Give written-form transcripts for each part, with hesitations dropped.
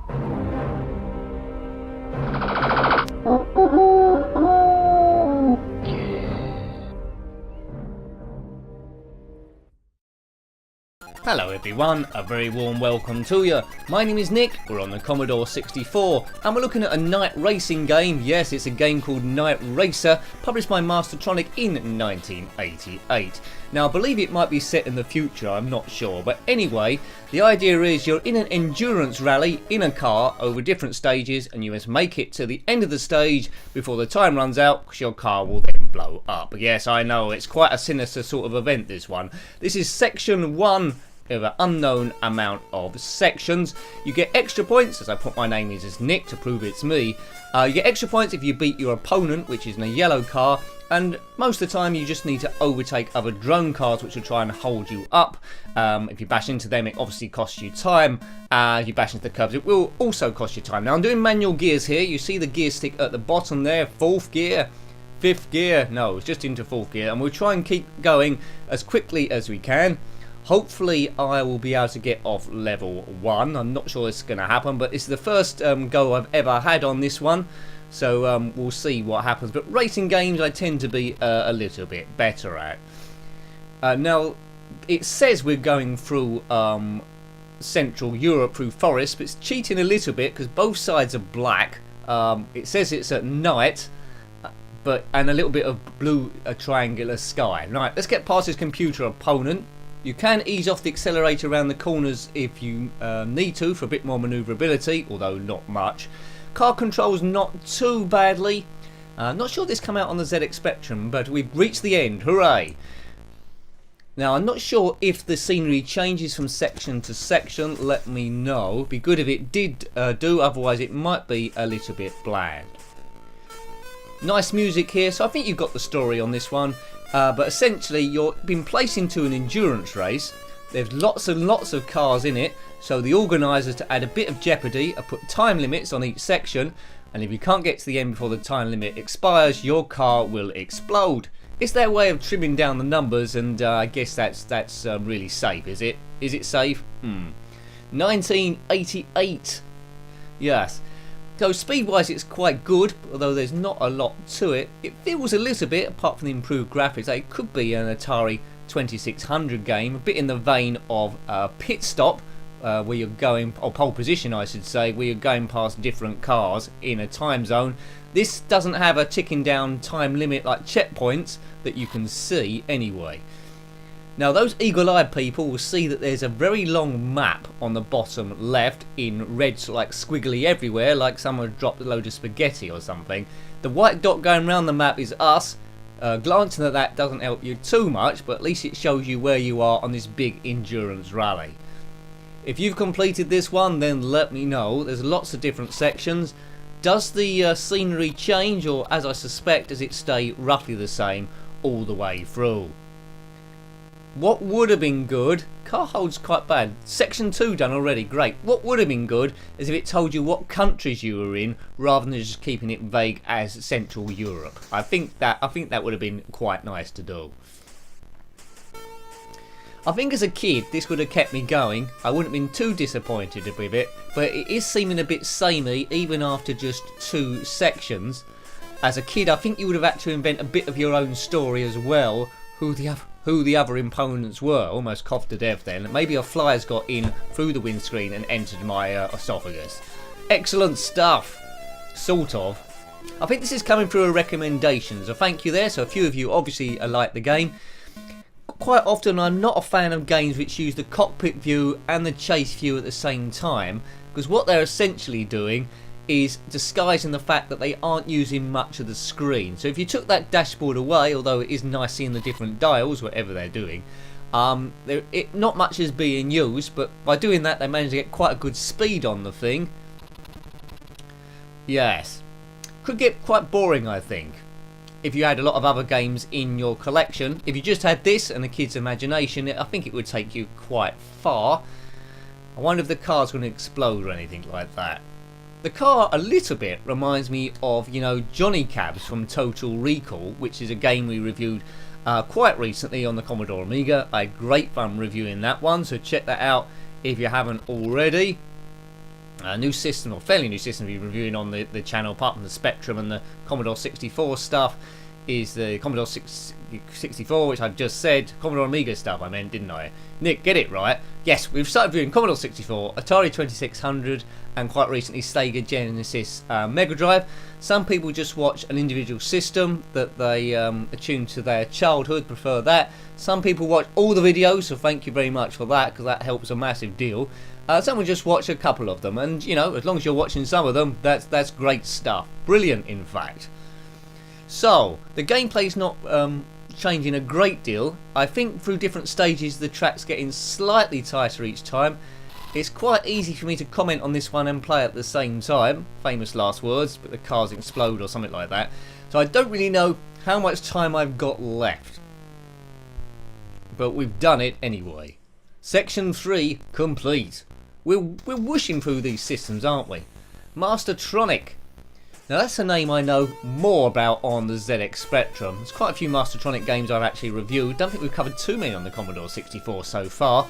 Hello everyone, a very warm welcome to you. My name is Nick, we're on the Commodore 64 and we're looking at a night racing game. Yes, it's a game called Night Racer, published by Mastertronic in 1988. Now I believe it might be set in the future, I'm not sure, but anyway, the idea is you're in an endurance rally in a car over different stages and you must make it to the end of the stage before the time runs out because your car will then blow up. Yes, I know, it's quite a sinister sort of event, this one. This is section 1 of an unknown amount of sections. You get extra points, as I put my name is as Nick to prove it's me. You get extra points if you beat your opponent, which is in a yellow car, and most of the time you just need to overtake other drone cars which will try and hold you up. If you bash into them, it obviously costs you time. If you bash into the curbs, it will also cost you time. Now I'm doing manual gears here. You see the gear stick at the bottom there, 4th gear, 5th gear, no, it's just into 4th gear, and we'll try and keep going as quickly as we can. Hopefully I will be able to get off level 1. I'm not sure it's going to happen, but it's the first go I've ever had on this one. So we'll see what happens. But racing games I tend to be a little bit better at. Now, it says we're going through Central Europe through forests, but it's cheating a little bit because both sides are black. It says it's at night. And a little bit of blue triangular sky. Right, let's get past this computer opponent. You can ease off the accelerator around the corners if you need to for a bit more manoeuvrability, although not much. Car controls not too badly. Not sure this come out on the ZX Spectrum, but we've reached the end. Hooray! Now I'm not sure if the scenery changes from section to section. Let me know. It'd be good if it did do, otherwise it might be a little bit bland. Nice music here, so I think you've got the story on this one. But essentially you've been placed into an endurance race. There's lots and lots of cars in it, so the organisers, to add a bit of jeopardy, have put time limits on each section, and if you can't get to the end before the time limit expires, your car will explode. It's their way of trimming down the numbers, and I guess that's really safe, is it? Is it safe? 1988. Yes. So speed-wise it's quite good, although there's not a lot to it. It feels a little bit, apart from the improved graphics, it could be an Atari 2600 game, a bit in the vein of Pit Stop, where you're going, or Pole Position I should say, where you're going past different cars in a time zone. This doesn't have a ticking down time limit like checkpoints that you can see anyway. Now those eagle-eyed people will see that there's a very long map on the bottom left in red, like squiggly everywhere, like someone dropped a load of spaghetti or something. The white dot going around the map is us. Glancing at that doesn't help you too much, but at least it shows you where you are on this big endurance rally. If you've completed this one, then let me know. There's lots of different sections. Does the scenery change, or as I suspect, does it stay roughly the same all the way through? What would have been good, car holds quite bad, section 2 done already, great. What would have been good is if it told you what countries you were in rather than just keeping it vague as Central Europe. I think that would have been quite nice to do. I think as a kid this would have kept me going. I wouldn't have been too disappointed with it, but it is seeming a bit samey even after just 2 sections. As a kid I think you would have had to invent a bit of your own story as well, who the other opponents were. Almost coughed to death then. Maybe a flyer's got in through the windscreen and entered my esophagus. Excellent stuff. Sort of. I think this is coming through a recommendation, so thank you there. So a few of you obviously like the game. Quite often I'm not a fan of games which use the cockpit view and the chase view at the same time, because what they're essentially doing is disguising the fact that they aren't using much of the screen. So if you took that dashboard away, although it is nice seeing the different dials, whatever they're doing, not much is being used, but by doing that they manage to get quite a good speed on the thing. Yes. Could get quite boring, I think, if you had a lot of other games in your collection. If you just had this and a kid's imagination, I think it would take you quite far. I wonder if the car's going to explode or anything like that. The car a little bit reminds me of, you know, Johnny Cabs from Total Recall, which is a game we reviewed quite recently on the Commodore Amiga. I had great fun reviewing that one, so check that out if you haven't already. A new system, or fairly new system, we're reviewing on the channel, apart from the Spectrum and the Commodore 64 stuff, is the Commodore 64, which I've just said. Commodore Amiga stuff I meant, didn't I? Nick, get it right. Yes, we've started viewing Commodore 64, Atari 2600, and quite recently Sega Genesis Mega Drive. Some people just watch an individual system that they attune to their childhood, prefer that. Some people watch all the videos, so thank you very much for that, because that helps a massive deal. Some will just watch a couple of them, and you know, as long as you're watching some of them, that's great stuff. Brilliant, in fact. So, the gameplay's not changing a great deal. I think through different stages the track's getting slightly tighter each time. It's quite easy for me to comment on this one and play at the same time. Famous last words, but the cars explode or something like that. So I don't really know how much time I've got left. But we've done it anyway. Section 3 complete. We're whooshing through these systems, aren't we? Mastertronic. Now that's a name I know more about on the ZX Spectrum. There's quite a few Mastertronic games I've actually reviewed. Don't think we've covered too many on the Commodore 64 so far.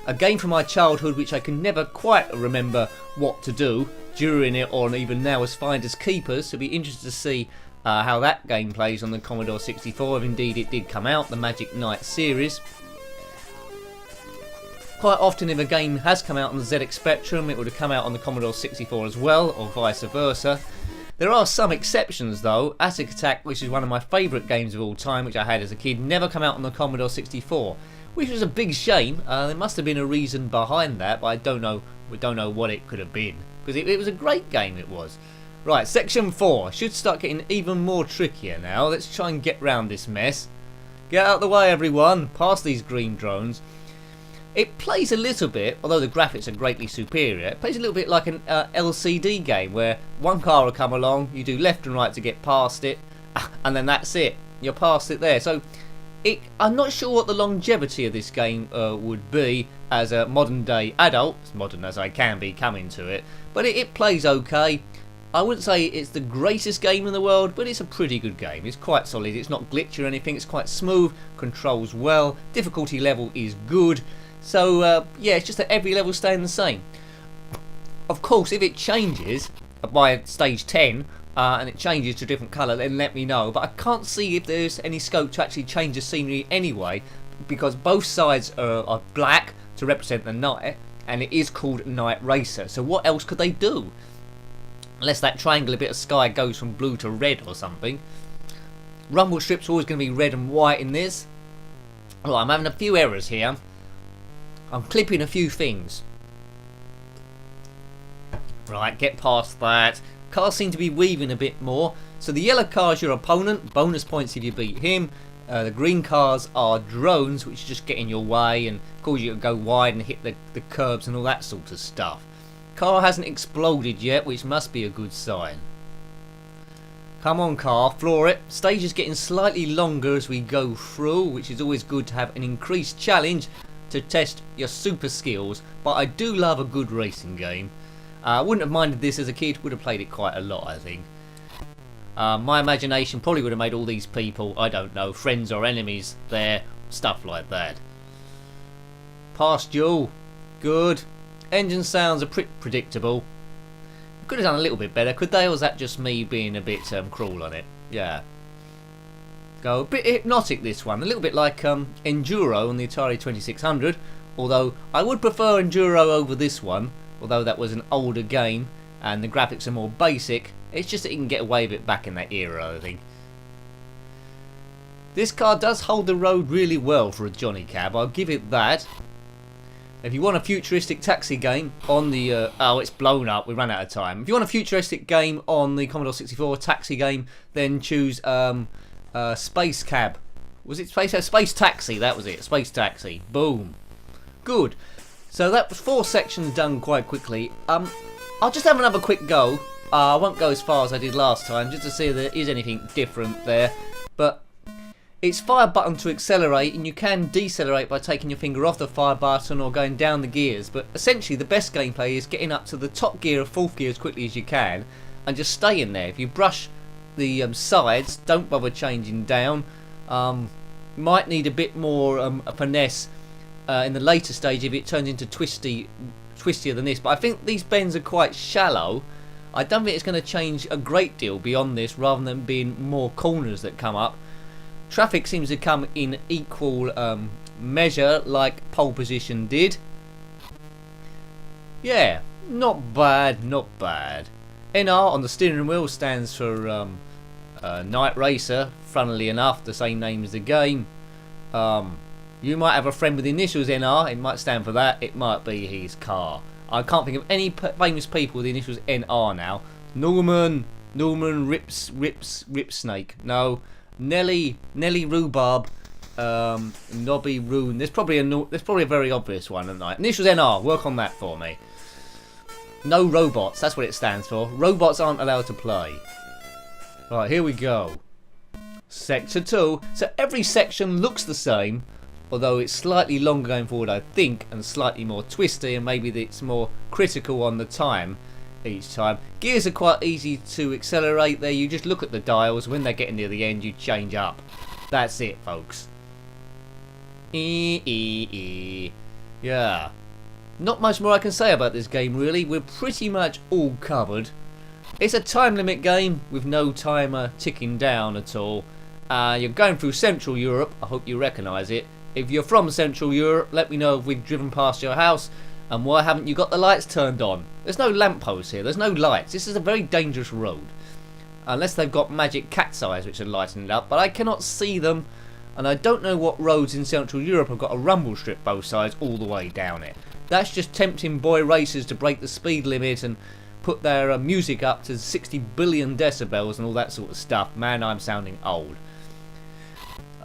A game from my childhood which I can never quite remember what to do during it, or even now, as finders keepers. So it'll be interesting to see how that game plays on the Commodore 64, if indeed it did come out, the Magic Knight series. Quite often if a game has come out on the ZX Spectrum, it would have come out on the Commodore 64 as well, or vice versa. There are some exceptions though. Attack Attack, which is one of my favourite games of all time, which I had as a kid, never come out on the Commodore 64, which was a big shame. There must have been a reason behind that, but we don't know what it could have been, because it was a great game, it was. Right, section 4 should start getting even more trickier now. Let's try and get round this mess. Get out of the way, everyone, past these green drones. It plays a little bit, although the graphics are greatly superior, it plays a little bit like an LCD game, where one car will come along, you do left and right to get past it, and then that's it, you're past it there. So I'm not sure what the longevity of this game would be as a modern day adult, as modern as I can be coming to it, but it plays okay. I wouldn't say it's the greatest game in the world, but it's a pretty good game. It's quite solid, it's not glitchy or anything, it's quite smooth, controls well, difficulty level is good. So yeah, it's just that every level's staying the same. Of course, if it changes by stage 10 and it changes to a different colour, then let me know. But I can't see if there's any scope to actually change the scenery anyway, because both sides are black to represent the night, and it is called Night Racer. So what else could they do? Unless that triangular bit of sky goes from blue to red or something. Rumble strips are always going to be red and white in this. Oh, I'm having a few errors here. I'm clipping a few things. Right, get past that. Cars seem to be weaving a bit more. So the yellow car is your opponent, bonus points if you beat him. The green cars are drones, which just get in your way and cause you to go wide and hit the curbs and all that sort of stuff. Car hasn't exploded yet, which must be a good sign. Come on car, floor it. Stage is getting slightly longer as we go through, which is always good to have an increased challenge to test your super skills, but I do love a good racing game. I wouldn't have minded this as a kid, would have played it quite a lot, I think. My imagination probably would have made all these people, I don't know, friends or enemies there, stuff like that. Past duel, good. Engine sounds are pretty predictable. Could have done a little bit better, could they, or was that just me being a bit cruel on it? Yeah. Go a bit hypnotic, this one, a little bit like Enduro on the Atari 2600, although I would prefer Enduro over this one, although that was an older game and the graphics are more basic. It's just that you can get away with it back in that era, I think. This car does hold the road really well for a Johnny Cab, I'll give it that. If you want a futuristic taxi game on the... oh, it's blown up, we ran out of time. If you want a futuristic game on the Commodore 64 taxi game, then choose Space Cab. Was it Space Taxi? That was it. Space Taxi. Boom. Good. So that was 4 sections done quite quickly. I'll just have another quick go. I won't go as far as I did last time, just to see if there is anything different there. But it's fire button to accelerate, and you can decelerate by taking your finger off the fire button or going down the gears. But essentially the best gameplay is getting up to the top gear of 4th gear as quickly as you can and just stay in there. If you brush the sides, don't bother changing down. Might need a bit more finesse in the later stage if it turns into twisty twistier than this, but I think these bends are quite shallow. I don't think it's going to change a great deal beyond this, rather than being more corners that come up. Traffic seems to come in equal measure, like pole position did. Yeah, not bad, not bad. NR on the steering wheel stands for Night Racer, funnily enough, the same name as the game. You might have a friend with the initials NR, it might stand for that, it might be his car. I can't think of any famous people with the initials NR now. Norman Ripsnake, no. Nelly Rhubarb, Nobby Rune. There's probably a very obvious one, isn't there? Initials NR, work on that for me. No robots, that's what it stands for. Robots aren't allowed to play. Right, here we go. Sector 2. So every section looks the same, although it's slightly longer going forward, I think, and slightly more twisty, and maybe it's more critical on the time each time. Gears are quite easy to accelerate there. You just look at the dials. When they're getting near the end, you change up. That's it, folks. Yeah. Not much more I can say about this game, really. We're pretty much all covered. It's a time limit game with no timer ticking down at all. You're going through Central Europe. I hope you recognise it. If you're from Central Europe, let me know if we've driven past your house. And why haven't you got the lights turned on? There's no lampposts here. There's no lights. This is a very dangerous road. Unless they've got magic cat's eyes which are lighting it up. But I cannot see them. And I don't know what roads in Central Europe have got a rumble strip both sides all the way down it. That's just tempting boy racers to break the speed limit and put their music up to 60 billion decibels and all that sort of stuff. Man, I'm sounding old.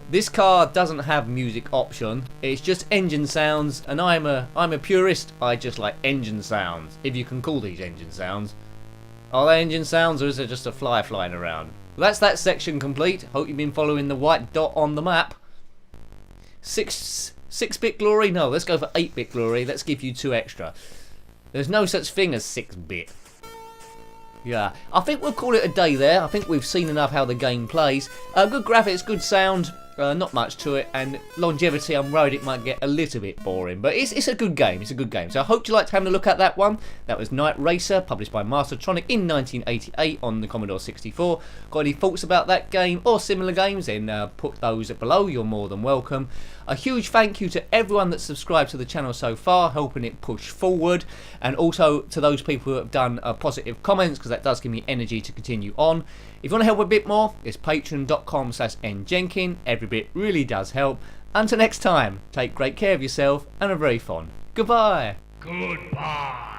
This car doesn't have music option. It's just engine sounds, and I'm a purist. I just like engine sounds, if you can call these engine sounds. Are they engine sounds, or is it just a fly flying around? Well, that's that section complete. Hope you've been following the white dot on the map. 6-bit glory? No, let's go for 8-bit glory. Let's give you 2 extra. There's no such thing as 6-bit. Yeah, I think we'll call it a day there. I think we've seen enough how the game plays. Good graphics, good sound. Not much to it, and longevity, I'm worried it might get a little bit boring, but it's a good game. It's a good game. So I hope you liked having a look at that one. That was Night Racer, published by Mastertronic in 1988 on the Commodore 64. Got any thoughts about that game or similar games? Then put those below. You're more than welcome. A huge thank you to everyone that's subscribed to the channel so far, helping it push forward, and also to those people who have done positive comments, because that does give me energy to continue on. If you want to help a bit more, it's patreon.com/njenkin. Every bit really does help. Until next time, take great care of yourself and are very fond. Goodbye. Goodbye.